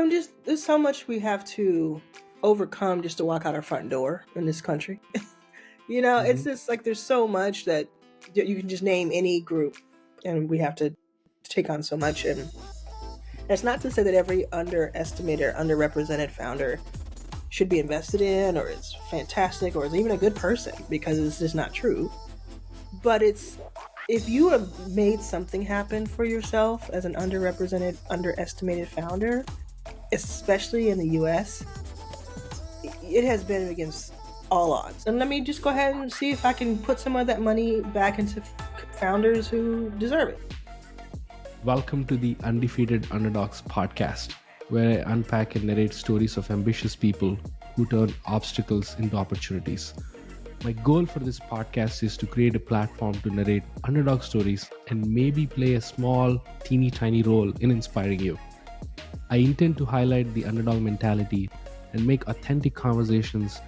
just there's so much we have to overcome just to walk out our front door in this country. It's Mhm. just like there's so much that you can just name any group, and we have to take on so much. And that's not to say that every underestimated or underrepresented founder should be invested in, or is fantastic, or is even a good person, because it's just not true. But it's if you have made something happen for yourself as an underrepresented, underestimated founder, especially in the US, it has been against all odds. And let me just go ahead and see if I can put some of that money back into founders who deserve it. Welcome to the Undefeated Underdogs podcast, where I unpack and narrate stories of ambitious people who turn obstacles into opportunities. My goal for this podcast is to create a platform to narrate underdog stories and maybe play a small, teeny tiny role in inspiring you. I intend to highlight the underdog mentality and make authentic conversations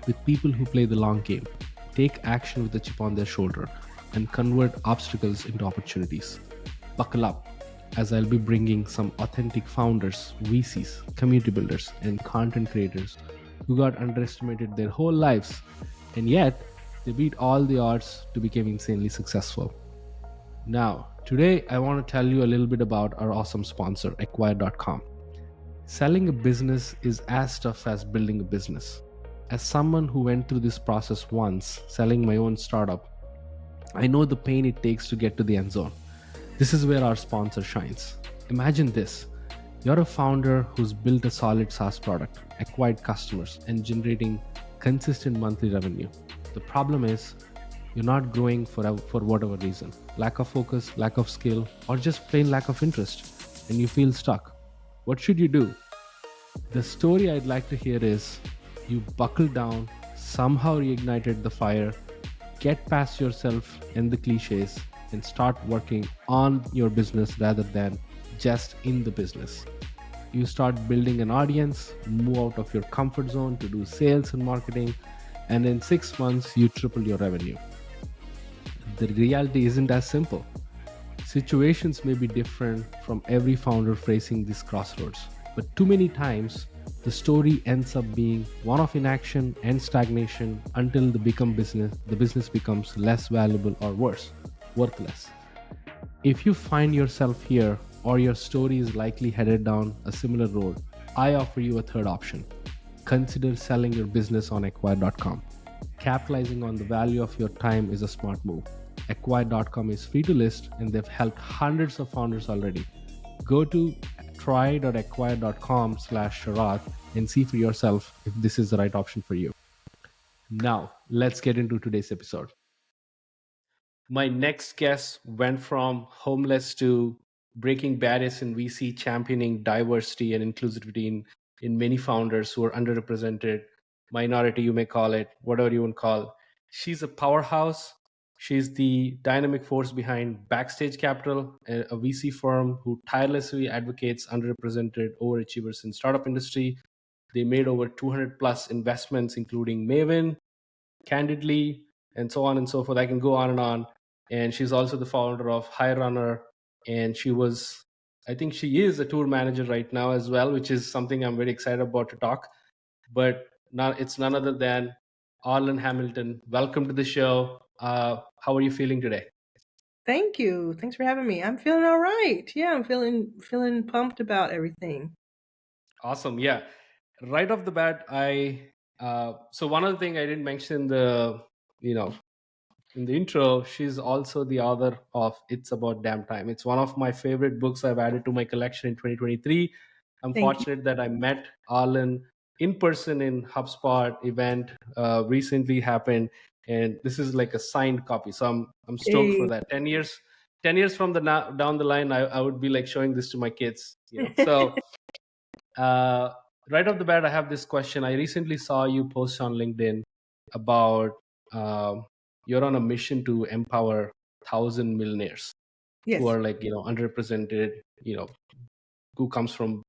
with people who play the long game, take action with a chip on their shoulder, and convert obstacles into opportunities. Buckle up, as I'll be bringing some authentic founders, VCs, community builders, and content creators who got underestimated their whole lives, and yet they beat all the odds to become insanely successful. Now, today I want to tell you a little bit about our awesome sponsor, acquire.com. Selling a business is as tough as building a business. As someone who went through this process once, selling my own startup, I know the pain it takes to get to the end zone. This is where our sponsor shines. Imagine this. You're a founder who's built a solid SaaS product, acquired customers, and generating consistent monthly revenue. The problem is, you're not growing for whatever reason. Lack of focus, lack of skill, or just plain lack of interest, and you feel stuck. What should you do? The story I'd like to hear is you buckled down, somehow reignited the fire, get past yourself and the cliches, and start working on your business rather than just in the business. You start building an audience, move out of your comfort zone to do sales and marketing, and in 6 months, you triple your revenue. The reality isn't as simple. Situations may be different from every founder facing these crossroads, but too many times the story ends up being one of inaction and stagnation until the business becomes less valuable or worse, worthless. If you find yourself here or your story is likely headed down a similar road, I offer you a third option. Consider selling your business on acquire.com. Capitalizing on the value of your time is a smart move. Acquire.com is free to list and they've helped hundreds of founders already. Go to try.acquire.com/Sharath and see for yourself if this is the right option for you. Now, let's get into today's episode. My next guest went from homeless to breaking barriers in VC, championing diversity and inclusivity in many founders who are underrepresented, minority, you may call it, whatever you want to call. She's a powerhouse. She's the dynamic force behind Backstage Capital, a VC firm who tirelessly advocates underrepresented overachievers in startup industry. They made over 200 plus investments, including Maven, Candidly, and so on and so forth. I can go on and on. And she's also the founder of High Runner. And I think she is a tour manager right now as well, which is something I'm very excited about to talk. But it's none other than Arlan Hamilton. Welcome to the show. How are you feeling today? Thank you. Thanks for having me. I'm feeling all right. Yeah, I'm feeling pumped about everything. Awesome. Yeah. Right off the bat, so one other thing I didn't mention you know, in the intro, she's also the author of It's About Damn Time. It's one of my favorite books I've added to my collection in 2023. I'm Thank you. fortunate that I met Arlan in person in HubSpot event recently happened, and this is like a signed copy. So I'm stoked for Hey. that. 10 years from down the line, I would be like showing this to my kids. So uh, right off the bat, I have this question. I recently saw you post on LinkedIn about you're on a mission to empower 1,000 millionaires who Yes. are like underrepresented, who comes from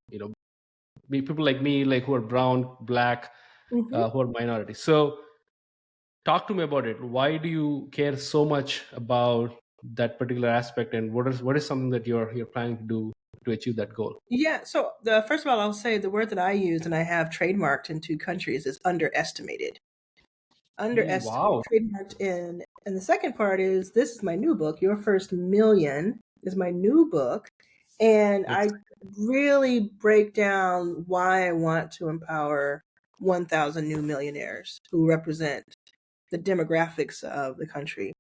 people like me, like who are brown, black, Hmm. who are minorities. So talk to me about it. Why do you care so much about that particular aspect, and what is something that you're planning to do to achieve that goal? Yeah. So first of all, I'll say the word that I use and I have trademarked in 2 countries is underestimated. Underestimated, Wow. trademarked in. And the second part is this is my new book. Your First Million is my new book. And Ex- I really break down why I want to empower 1,000 new millionaires who represent the demographics of the country.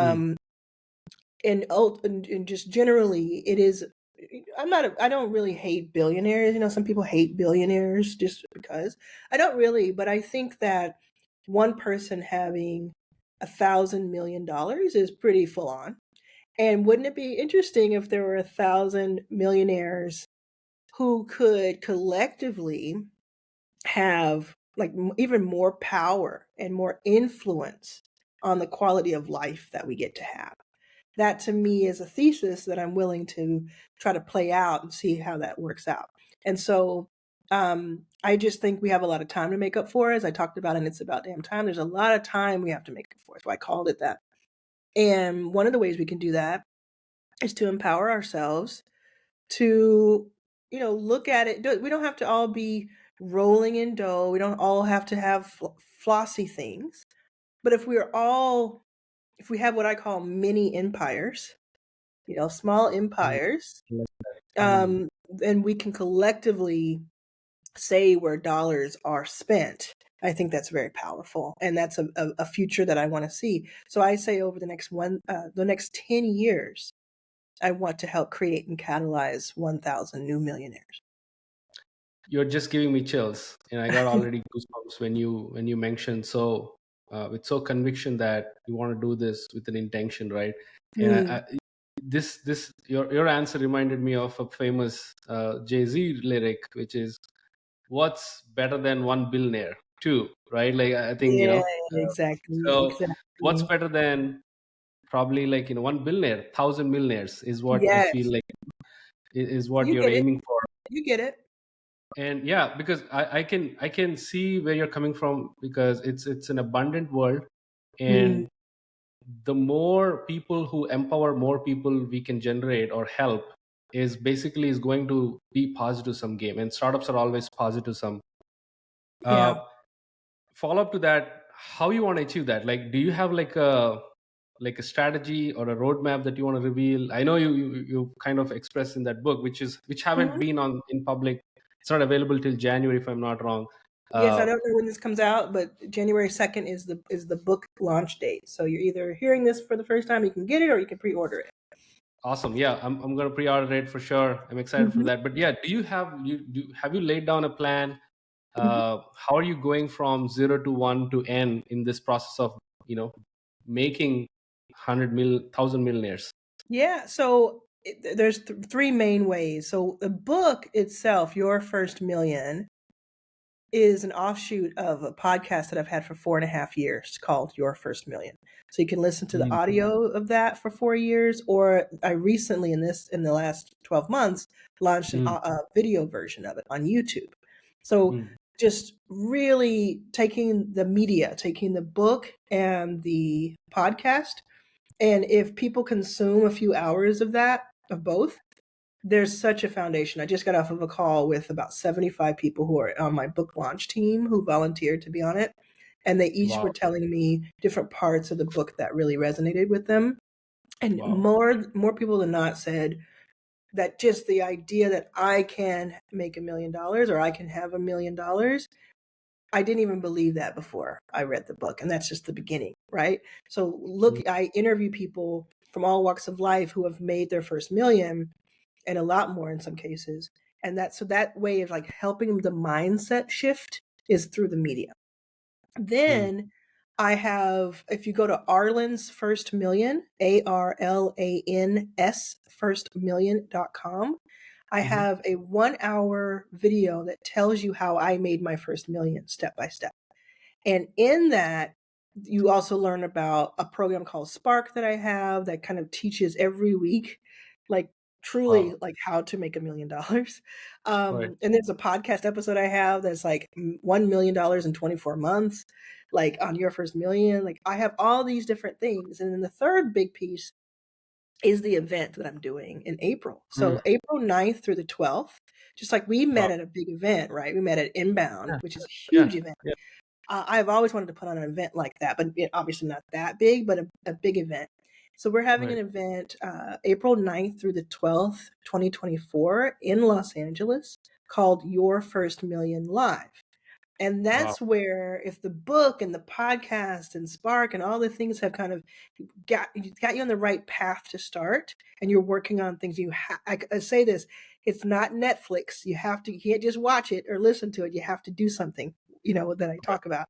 mm, Um, and just generally, it is. I don't really hate billionaires. You know, some people hate billionaires just because. I don't really, but I think that one person having $1,000 million is pretty full on. And wouldn't it be interesting if there were 1,000 millionaires who could collectively have like even more power and more influence on the quality of life that we get to have? That to me is a thesis that I'm willing to try to play out and see how that works out. And so I just think we have a lot of time to make up for, as I talked about, and it's about damn time. There's a lot of time we have to make up for. So I called it that. And one of the ways we can do that is to empower ourselves to, look at it. We don't have to all be rolling in dough. We don't all have to have flossy things. But if we have what I call mini empires, small mm, empires, mm. then we can collectively say where dollars are spent. I think that's very powerful, and that's a future that I want to see. So I say over the next 10 years, I want to help create and catalyze 1,000 new millionaires. You're just giving me chills, and I got already goosebumps when you mentioned so with so conviction that you want to do this with an intention, right? And Mm, this your answer reminded me of a famous Jay-Z lyric, which is, "What's better than one billionaire? Two, right?" Like I think yeah, exactly, so. What's exactly. better than probably like one billionaire? 1,000 millionaires is what I feel Yes, like is what you you're get it. aiming for. You get it. And yeah, because I can see where you're coming from, because it's an abundant world, Mm, and the more people who empower more people we can generate or help is basically is going to be positive sum game, and startups are always positive sum. yeah. uh, Follow up to that, how you want to achieve that? Like, do you have like a strategy or a roadmap that you want to reveal? I know you kind of expressed in that book, which haven't Mhm. been on in public. It's not available till January, if I'm not wrong. Yes, I uh, don't know when this comes out, but January 2nd is the book launch date. So you're either hearing this for the first time, you can get it, or you can pre-order it. awesome. Yeah, I'm gonna pre-order it for sure. I'm excited for Mhm, that. But yeah, have you laid down a plan? mhm. How are you going from 0 to 1 to n in this process of making 1,000 millionaires? Yeah, so there's three main ways. So the book itself, Your First Million, is an offshoot of a podcast that I've had for 4.5 years called Your First Million. So you can listen to the Mm, audio of that for 4 years, or I recently in the last 12 months launched mm, a video version of it on YouTube. So mm, just really taking the media, taking the book and the podcast, and if people consume a few hours of that, of both, there's such a foundation. I just got off of a call with about 75 people who are on my book launch team who volunteered to be on it. And they each were wow, telling me different parts of the book that really resonated with them. And wow. more people than not said that just the idea that I can make $1 million or I can have $1 million, I didn't even believe that before I read the book. And that's just the beginning, right? So look, Mm, I interview people from all walks of life who have made their first million, and a lot more in some cases. And that way of like helping the mindset shift is through the media. mm, Then I have, if you go to Arlan's First Million, ARLANS firstmillion.com, I mhm, have a 1 hour video that tells you how I made my first million step by step. And in that, you also learn about a program called Spark that I have that kind of teaches every week, like truly wow. like how to make $1 million. Right. And there's a podcast episode I have that's like $1 million in 24 months, like on your first million. Like I have all these different things. And then the third big piece is the event that I'm doing in April. Mm. So April 9th through the 12th, just like we met Wow. at a big event, right? We met at Inbound, Yeah. which is a Yeah. huge event. Yeah. I've always wanted to put on an event like that, but obviously not that big, but a big event. So we're having an Right. event April 9th through the 12th, 2024 in Los Angeles called Your First Million Live. And Wow. that's where, if the book and the podcast and Spark and all the things have kind of got you on the right path to start, and you're working on things, I say this, it's not Netflix. You can't just watch it or listen to it. You have to do something, that I Right. talk about.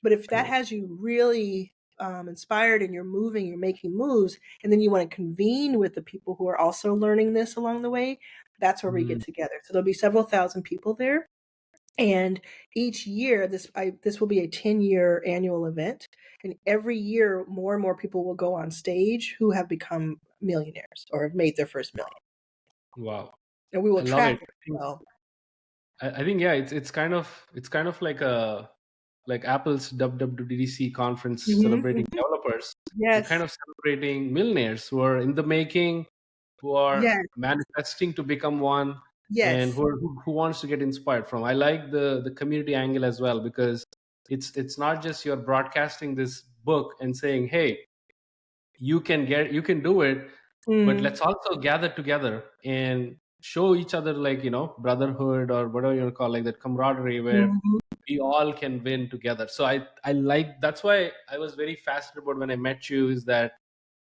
But if that Right. has you really inspired and you're moving, you're making moves, and then you want to convene with the people who are also learning this along the way, that's where we get Mm. together. So there'll be several thousand people there. And each year, this will be a 10-year annual event. And every year, more and more people will go on stage who have become millionaires or have made their first million. Wow. And we I will love track it. it as well. I think yeah, it's kind of like a like Apple's WWDC conference celebrating Hmm. developers. We're kind Yes. of celebrating millionaires who are in the making, who are Yes. manifesting to become one, and Yes. who wants to get inspired from. I like the community angle as well, because it's not just you're broadcasting this book and saying, hey, you can do it, but Mm. let's also gather together and show each other, like, brotherhood, or whatever you want to call, like that camaraderie, where Mhm. we all can win together. So I like, that's why I was very fascinated about when I met you, is that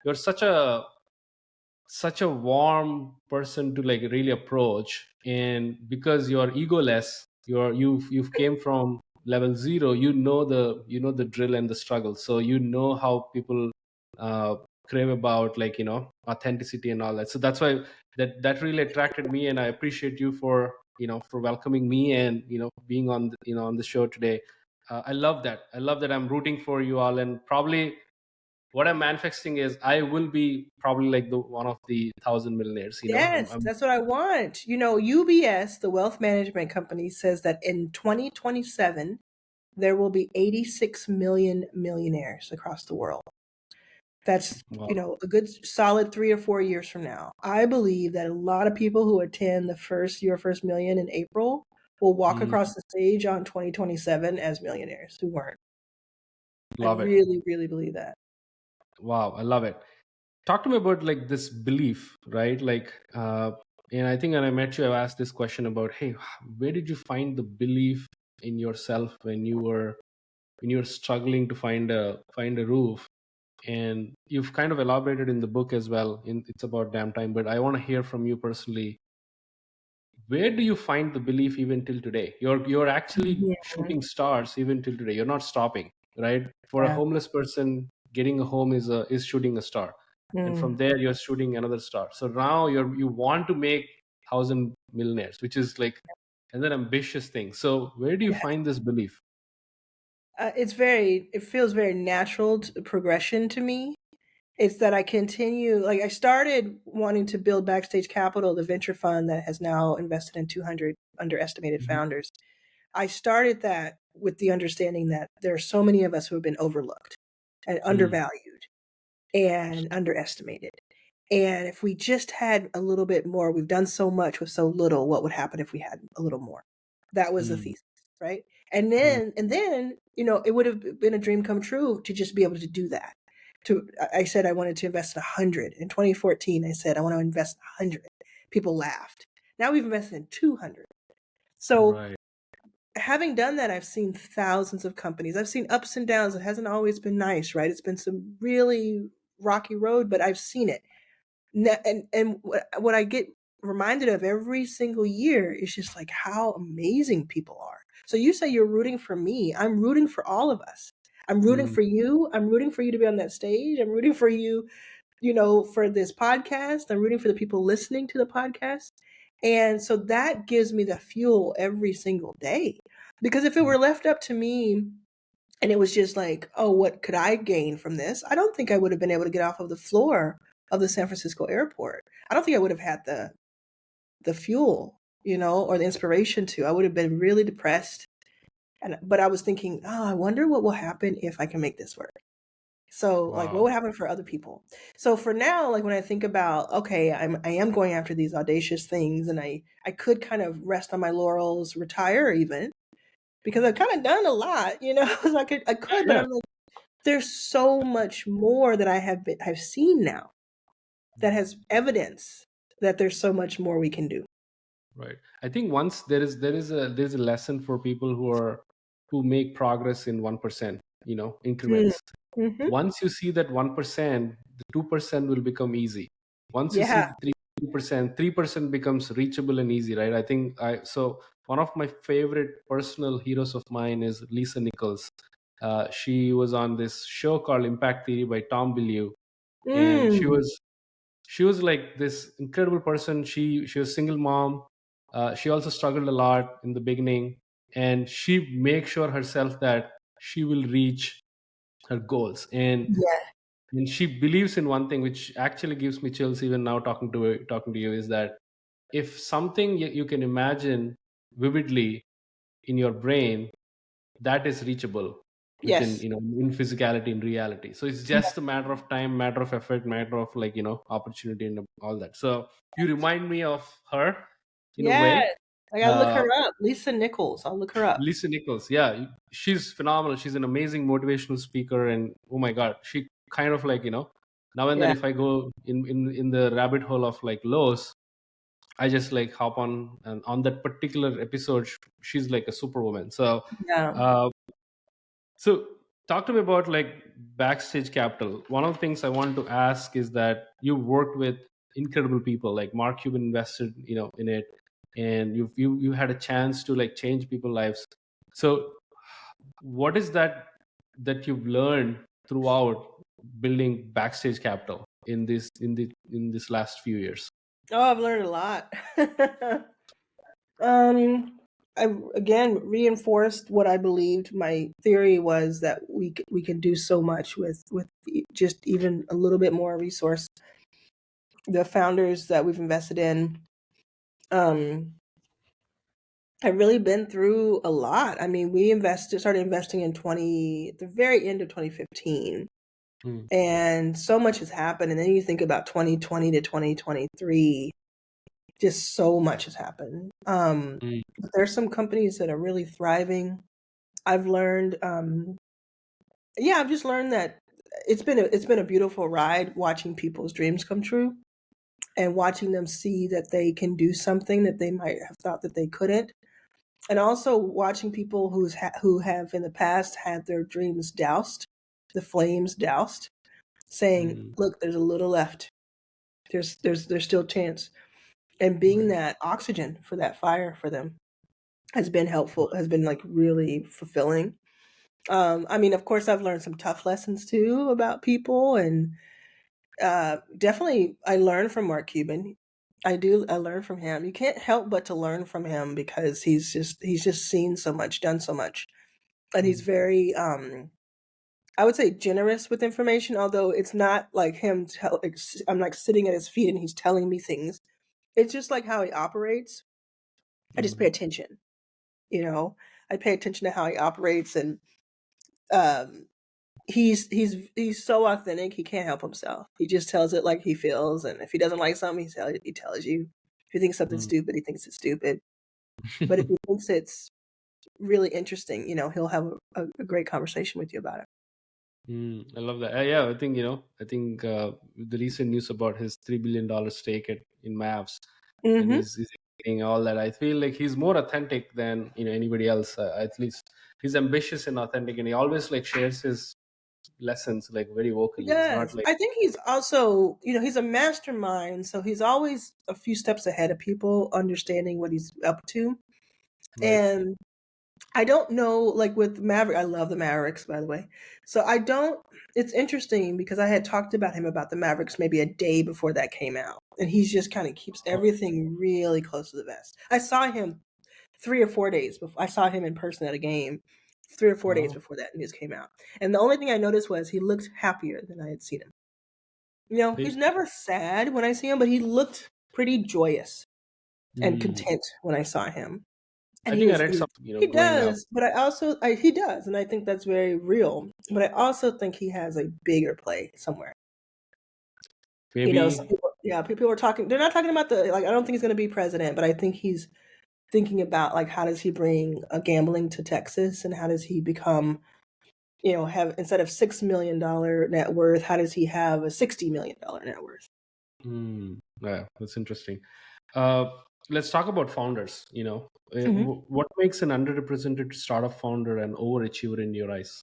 you're such a warm person to like really approach, and because you're egoless, you've came from level zero, the drill and the struggle, so you know how people uh crave about, like, authenticity and all that. So that's why that really attracted me, and I appreciate you for for welcoming me, and being on on the show today. I love that I'm rooting for you all, and probably what I'm manifesting is I will be probably like the one of the 1,000 millionaires. Yes, I'm that's what I want. UBS, the wealth management company, says that in 2027, there will be 86 million millionaires across the world. That's, wow. a good solid 3 or 4 years from now. I believe that a lot of people who attend Your First Million in April will walk Mm, across the stage on 2027 as millionaires who weren't. I love it. really, really believe that. Wow, I love it. Talk to me about like this belief, right? Like, and I think when I met you, I asked this question about, hey, where did you find the belief in yourself when you were struggling to find a roof? And you've kind of elaborated in the book as well. In It's About Damn Time, but I want to hear from you personally. Where do you find the belief even till today? You're actually Yeah. shooting stars even till today. You're not stopping, right? For a Yeah. homeless person, getting a home is shooting a star, and from Mm. there you're shooting another star. So now you want to make 1,000 millionaires, which is like another ambitious thing. So where do you Yeah. find this belief? It feels very natural progression to me. It's that I continue, like I started wanting to build Backstage Capital, the venture fund that has now invested in 200 underestimated Mhm. founders. I started that with the understanding that there are so many of us who have been overlooked and Mm, undervalued and underestimated. And if we just had a little bit more, we've done so much with so little, what would happen if we had a little more? That was the mm, thesis, right? And mm, then, it would have been a dream come true to just be able to do that. I said I wanted to invest in 100. In 2014, I said I want to invest in 100. People laughed. Now we've invested in 200. So right. having done that, I've seen thousands of companies. I've seen ups and downs. It hasn't always been nice, right? It's been some really rocky road, but I've seen it. And what I get reminded of every single year is just like how amazing people are. So you say you're rooting for me. I'm rooting for all of us. I'm rooting Mm, for you. I'm rooting for you to be on that stage. I'm rooting for you, for this podcast. I'm rooting for the people listening to the podcast. And so that gives me the fuel every single day. Because if it mm, were left up to me and it was just like, oh, what could I gain from this? I don't think I would have been able to get off of the floor of the San Francisco airport. I don't think I would have had the fuel, or the inspiration to. I would have been really depressed. But I was thinking, oh, I wonder what will happen if I can make this work. So like what Wow. would happen for other people? So for now, like when I think about, okay, I am going after these audacious things, and I could kind of rest on my laurels, retire even, because I've kind of done a lot, you know. So I could, but Yeah. I'm like, there's so much more that I've seen now that has evidence that there's so much more we can do. Right. I think once there is a lesson for people who make progress in 1%, Mm. increments. Mhm. Once you see that 1%, the 2% will become easy. Once you see Yeah. the 3%, 3% becomes reachable and easy, right? I think one of my favorite personal heroes of mine is Lisa Nichols. She was on this show called Impact Theory by Tom Bilyeu, and she Mm. was she was like this incredible person. She was single mom. She also struggled a lot in the beginning, and she makes sure herself that she will reach her goals. Yeah. And she believes in one thing, which actually gives me chills even now talking to you, is that if something you can imagine vividly in your brain, that is reachable within, Yes. in physicality, in reality. So it's just a matter of time, matter of effort, matter of, like, opportunity and all that. So you remind me of her in a Yes. way. I gotta look uh, her up. Lisa Nichols. I'll look her up. Lisa Nichols, yeah, she's phenomenal. She's an amazing motivational speaker, and oh my god, she kind of, like, now and then, Yeah. if I go in the rabbit hole of, like, Lowe's, I just, like, hop on, and on that particular episode, she's like a superwoman. So Yeah. uh, so talk to me about, like, Backstage Capital. One of the things I wanted to ask is that you worked with incredible people, like Mark Cuban invested, in it, and you had a chance to, like, change people's lives. So what is that you've learned throughout building Backstage Capital in this last few years? Oh, I've learned a lot. um, I again reinforced what I believed. My theory was that we can do so much with just even a little bit more resource. The founders that we've invested in, um, have really been through a lot. I mean, started investing in at the very end of 2015, Mm, and so much has happened. And then you think about 2020 to 2023, just so much has happened. mm, But there's some companies that are really thriving. I've learned, yeah, I've just learned that it's been a beautiful ride watching people's dreams come true and watching them see that they can do something that they might have thought that they couldn't. And also watching people who have in the past had their dreams doused, the flames doused, saying, mm. "Look, there's a little left. There's still chance." And being Right. that oxygen for that fire for them has been helpful, has been like really fulfilling. I mean, of course, I've learned some tough lessons too about people, and definitely I learned from Mark Cuban. I learn from him. You can't help but to learn from him because he's just seen so much, done so much. And he's Mm, very I would say generous with information, although it's not like I'm like sitting at his feet and he's telling me things. It's just like how he operates. I just pay mm. attention, you know. I pay attention to how he operates, and um he's so authentic. He can't help himself. He just tells it like he feels, and if he doesn't like something, he tells you. If he thinks something's Mm. stupid, he thinks it's stupid. But if he thinks it's really interesting, he'll have a great conversation with you about it. I love that. Yeah, I think the recent news about his $3 billion stake in Mavs, and Mhm. he's getting all that. I feel like he's more authentic than, anybody else. At least he's ambitious and authentic, and he always, like, shares his lessons, like, very vocally. He's not Yes. like, I think he's also, he's a mastermind, so he's always a few steps ahead of people understanding what he's up to. right. And I don't know, like with Maverick, I love the Mavericks, by the way. So I don't, it's interesting because I had talked about him about the Mavericks maybe a day before that came out. And he's just kind of keeps everything really close to the vest. I saw him 3 or 4 days before, I saw him in person at a game 3 or 4 days Wow. before that news came out. And the only thing I noticed was he looked happier than I had seen him. He's Hey. never sad when I see him, but he looked pretty joyous and Mm, content when I saw him. And I he think I was read some, he growing up. does, but he does, and I think that's very real. But I also think he has a bigger play somewhere. Some Maybe. people, yeah, people are talking. They're not talking about the like. I don't think he's going to be president, but I think he's thinking about like how does he bring gambling to Texas, and how does he become, have instead of $6 million net worth, how does he have a $60 million net worth? Yeah, that's interesting. Uh, let's talk about founders. Hmm. What makes an underrepresented startup founder an overachiever in your eyes?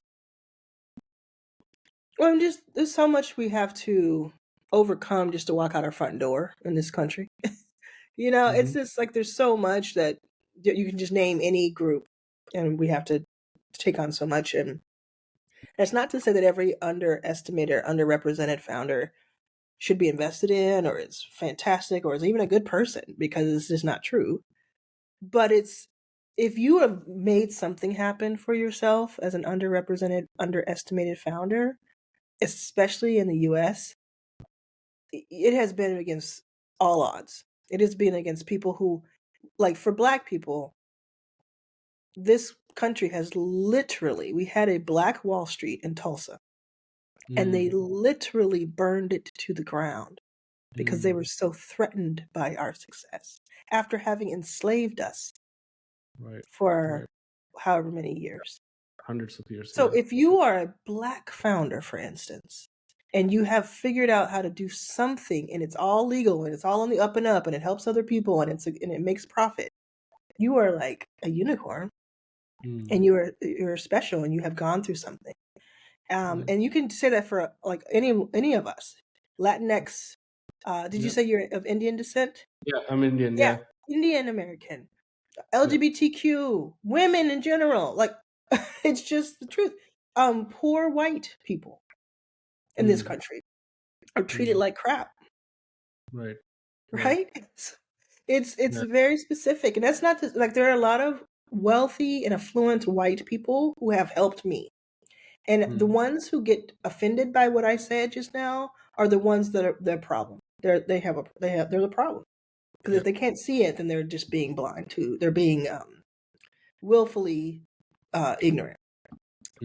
Well, just there's so much we have to overcome just to walk out our front door in this country. It's Hmm. just like there's so much that you can just name any group, and we have to take on so much. And that's not to say that every underestimated or underrepresented founder should be invested in, or is fantastic, or is even a good person, because it's just not true. But it's if you have made something happen for yourself as an underrepresented, underestimated founder, especially in the US, it has been against all odds. It has been against people who, like for Black people, this country has literally, we had a Black Wall Street in Tulsa, and they Mm, literally burned it to the ground because they mm, were so threatened by our success after having enslaved us right, right. for however many years. Hundreds of years, So yeah. if you are a Black founder, for instance, and you have figured out how to do something and it's all legal and it's all on the up and up and it helps other people and it makes profit, you are like a unicorn, and Mm, you're special and you have gone through something. yeah, And you can say that for like any of us. Latinx. Did you yeah, say you're of Indian descent? yeah. I'm Indian, Yeah, yeah, Indian American, yeah. LGBTQ, women in general. Like, it's just the truth. Poor white people in this Mm, country are treated mm, like crap, right, right, right? It's yeah. very specific, and that's not just, like there are a lot of wealthy and affluent white people who have helped me. And the Mm, ones who get offended by what I said just now are the ones that are the problem. They're the problem, because if yeah. they can't see it, then they're just being blind to. They're being willfully ignorant.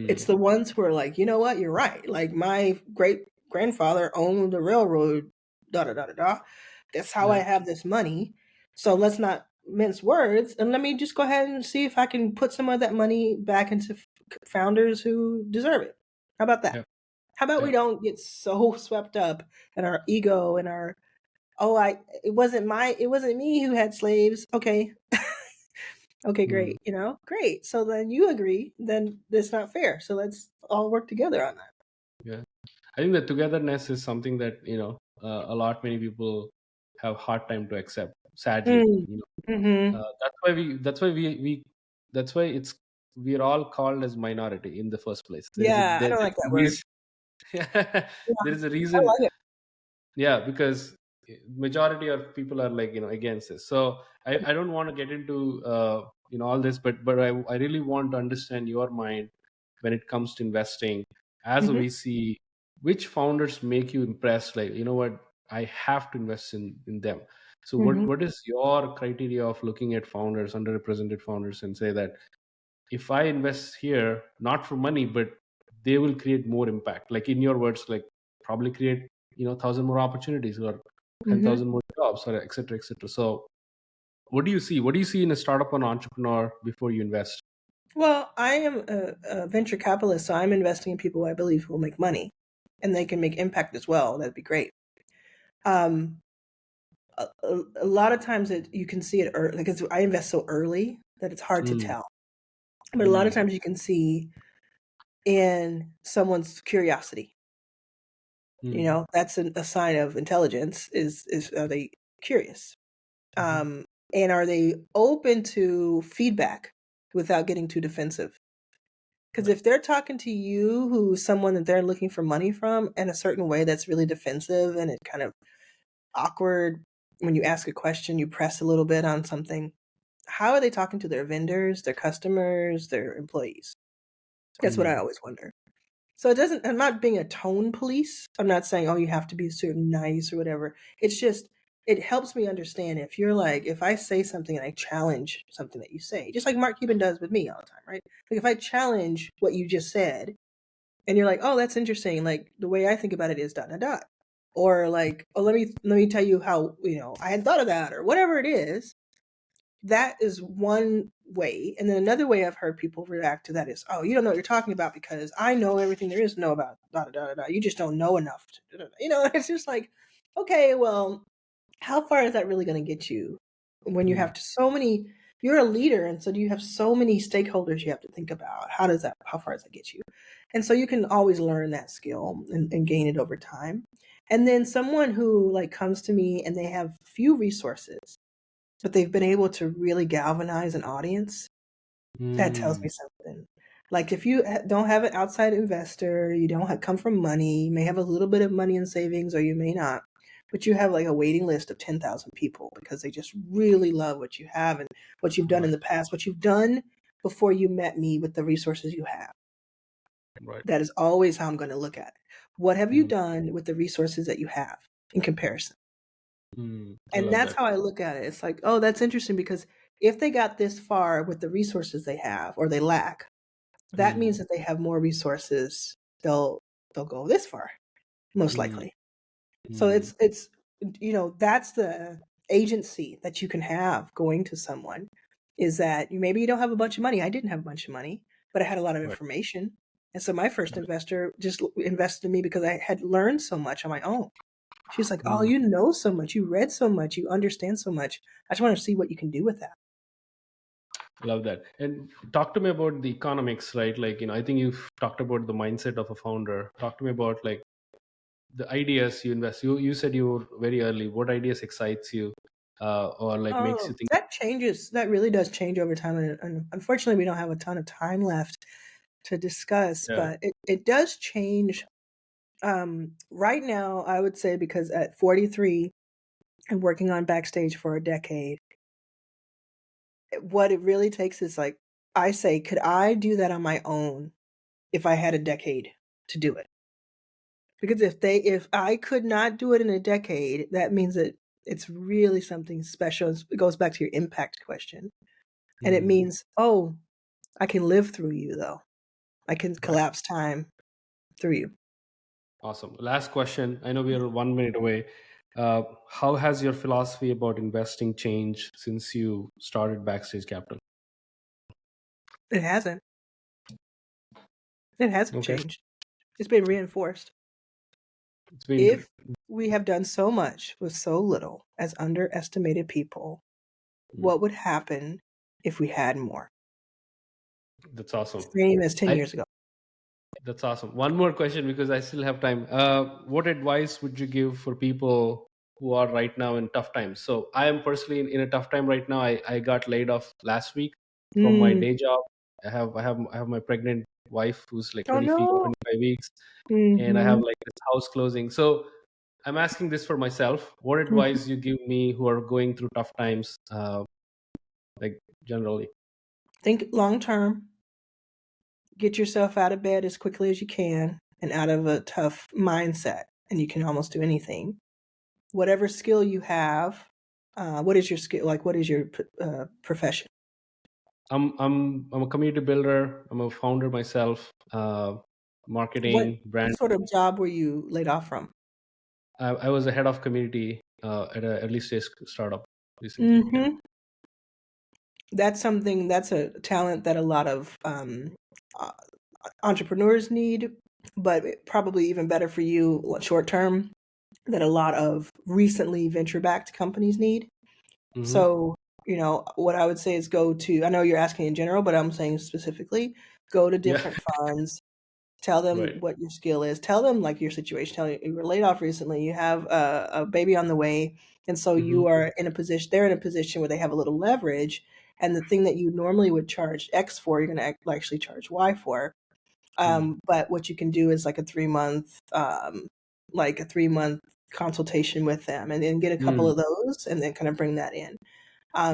It's Mm, the ones who are like, you know what, you're right. Like my great grandfather owned the railroad. Da da da da da. That's how I yeah, have this money. So let's not mince words, and let me just go ahead and see if I can put some of that money back into founders who deserve it. How about that? yeah, How about we yeah. don't get so swept up in our ego and our oh I it wasn't me who had slaves. Okay. Okay, Mm, great. Great. So then you agree, then that's not fair. So let's all work together on that. yeah. I think the togetherness is something that many people have hard time to accept. Sadly, Mm. Mhm. that's why we're all called as minority in the first place. Yeah, I don't like that A word. reason. Yeah, There is a I reason. like it. Yeah, because majority of people are like against this. So I don't want to get into all this, but I really want to understand your mind when it comes to investing as a Mhm. VC. Which founders make you impressed, like, what, I have to invest in them? So Mhm. what is your criteria of looking at founders, underrepresented founders, and say that if I invest here, not for money, but they will create more impact. Like in your words, like probably create 1,000 more opportunities or Mhm. 10,000 more jobs, or et cetera, et cetera. So what do you see? What do you see in a startup or an entrepreneur before you invest? Well, I am a venture capitalist, so I'm investing in people I believe will make money, and they can make impact as well. That'd be great. Um, a lot of times you can see it early because I invest so early that it's hard to Mm, tell. But a lot of mm, times you can see in someone's curiosity. mm, That's a sign of intelligence. Is are they curious? mhm. Um, and are they open to feedback without getting too defensive? Because Right. if they're talking to you, who's someone that they're looking for money from, in a certain way that's really defensive and it kind of awkward, when you ask a question, you press a little bit on something. How are they talking to their vendors, their customers, their employees? That's what I Mm, always wonder. So it doesn't, I'm not being a tone police. I'm not saying, oh, you have to be certain nice or whatever. It's just, it helps me understand if you're like, if I say something and I challenge something that you say, just like Mark Cuban does with me all the time, right? Like if I challenge what you just said and you're like, oh, that's interesting. Like the way I think about it is dot, dot, dot. Or like, oh, let me tell you how, I had thought of that or whatever it is. That is one way. And then another way I've heard people react to that is, oh, you don't know what you're talking about because I know everything there is to know about da da da da. You just don't know enough. It's just like, okay, well, how far is that really going to get you when you Mm. have so many, you're a leader. And so do you have so many stakeholders you have to think about? How far does that get you? And so you can always learn that skill and gain it over time. And then someone who like comes to me and they have few resources but they've been able to really galvanize an audience, that tells me Mm. something. Like if you don't have an outside investor, you don't come from money, you may have a little bit of money in savings or you may not, but you have like a waiting list of 10,000 people because they just really love what you have and what you've done in Right. the past, what you've done before you met me with the resources you have. Right. That is always how I'm going to look at it. What have you Mm. done with the resources that you have in comparison? Mm. I And love that's that. how I look at it. It's like, oh, that's interesting because if they got this far with the resources they have or they lack, that Mm. means that they have more resources. They'll go this far, most Mm. likely. So Mm. it's that's the agency that you can have going to someone is that maybe you don't have a bunch of money. I didn't have a bunch of money, but I had a lot of Right. information. And so my first Right. investor just invested in me because I had learned so much on my own. She's like, "Oh, Mm. you know so much. You read so much. You understand so much. I just want to see what you can do with that." Love that. And talk to me about the economics, right? Like, I think you've talked about the mindset of a founder. Talk to me about like the ideas you invest. You said you were very early. What ideas excites you, or like makes you Oh, think? that changes. That really does change over time. And unfortunately, we don't have a ton of time left to discuss, Yeah. but it does change. Right now, I would say because at 43 and working on Backstage for a decade, what it really takes is like, I say, could I do that on my own if I had a decade to do it? Because if I could not do it in a decade, that means that it's really something special. It goes back to your impact question. And it Mm. means, oh, I can live through you though. I can Right. collapse time through you. Awesome. Last question. I know we are 1 minute away. How has your philosophy about investing changed since you started Backstage Capital? It hasn't. It hasn't Okay. changed. It's been reinforced. It's been. If we have done so much with so little as underestimated people, Mm. what would happen if we had more? That's awesome. Same as 10 I years ago. That's awesome. One more question because I still have time. What advice would you give for people who are right now in tough times? So I am personally in a tough time right now. I got laid off last week from my Mm. day job. I have my pregnant wife who's like Oh 20 feet, no. 25 weeks, and I have Hmm. like this house closing. So I'm asking this for myself. What Hmm. advice you give me who are going through tough times, like generally? Think long term. Get yourself out of bed as quickly as you can and out of a tough mindset, and you can almost do anything. Whatever skill you have, what is your skill? Like, what is your profession? I'm a community builder. I'm a founder myself. What Marketing, brand. sort of job were you laid off from? I was a head of community at an early stage startup recently. Yeah. Hmm. That's a talent that a lot of uh, entrepreneurs need, but probably even better for you short term that a lot of recently venture backed companies need. Mm-hmm. So, what I would say is go to, I know you're asking in general, but I'm saying specifically, go to Yeah. different funds, tell them Right. what your skill is, tell them like your situation, tell you were laid off recently, you have a baby on the way. And so Mm-hmm. you are in a position, they're in a position where they have a little leverage. And the thing that you normally would charge X for, you're going to actually charge Y for. Mm. But what you can do is like a 3 month consultation with them and then get a couple Mm. of those and then kind of bring that in.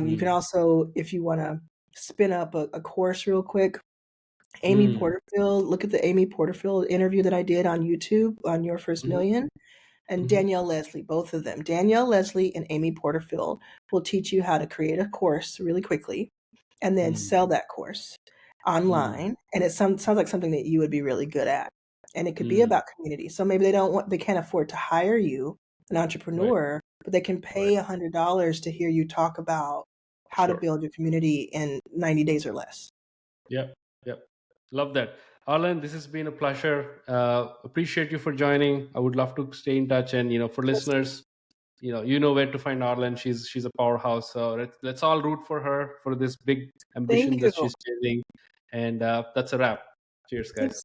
You can Mm. also, if you want to spin up a course real quick, Amy Mm. Porterfield, look at the Amy Porterfield interview that I did on YouTube on Your First Mm-hmm. Million. and Mhm. Danielle Leslie, both of them. Danielle Leslie and Amy Porterfield will teach you how to create a course really quickly and then Mm. sell that course Mm. online. And it sounds like something that you would be really good at. And it could be Mm. about community. So maybe they can't afford to hire you, an Right. entrepreneur, but they can Right. pay $100 to hear you talk about how to Sure. build your community in 90 days or less. Yep. Yep. Love that. Arlan, this has been a pleasure. Appreciate you for joining. I would love to stay in touch. And, for listeners, you know where to find Arlan. She's a powerhouse. So let's all root for her for this big Thank ambition you. that she's chasing. And that's a wrap. Cheers, guys.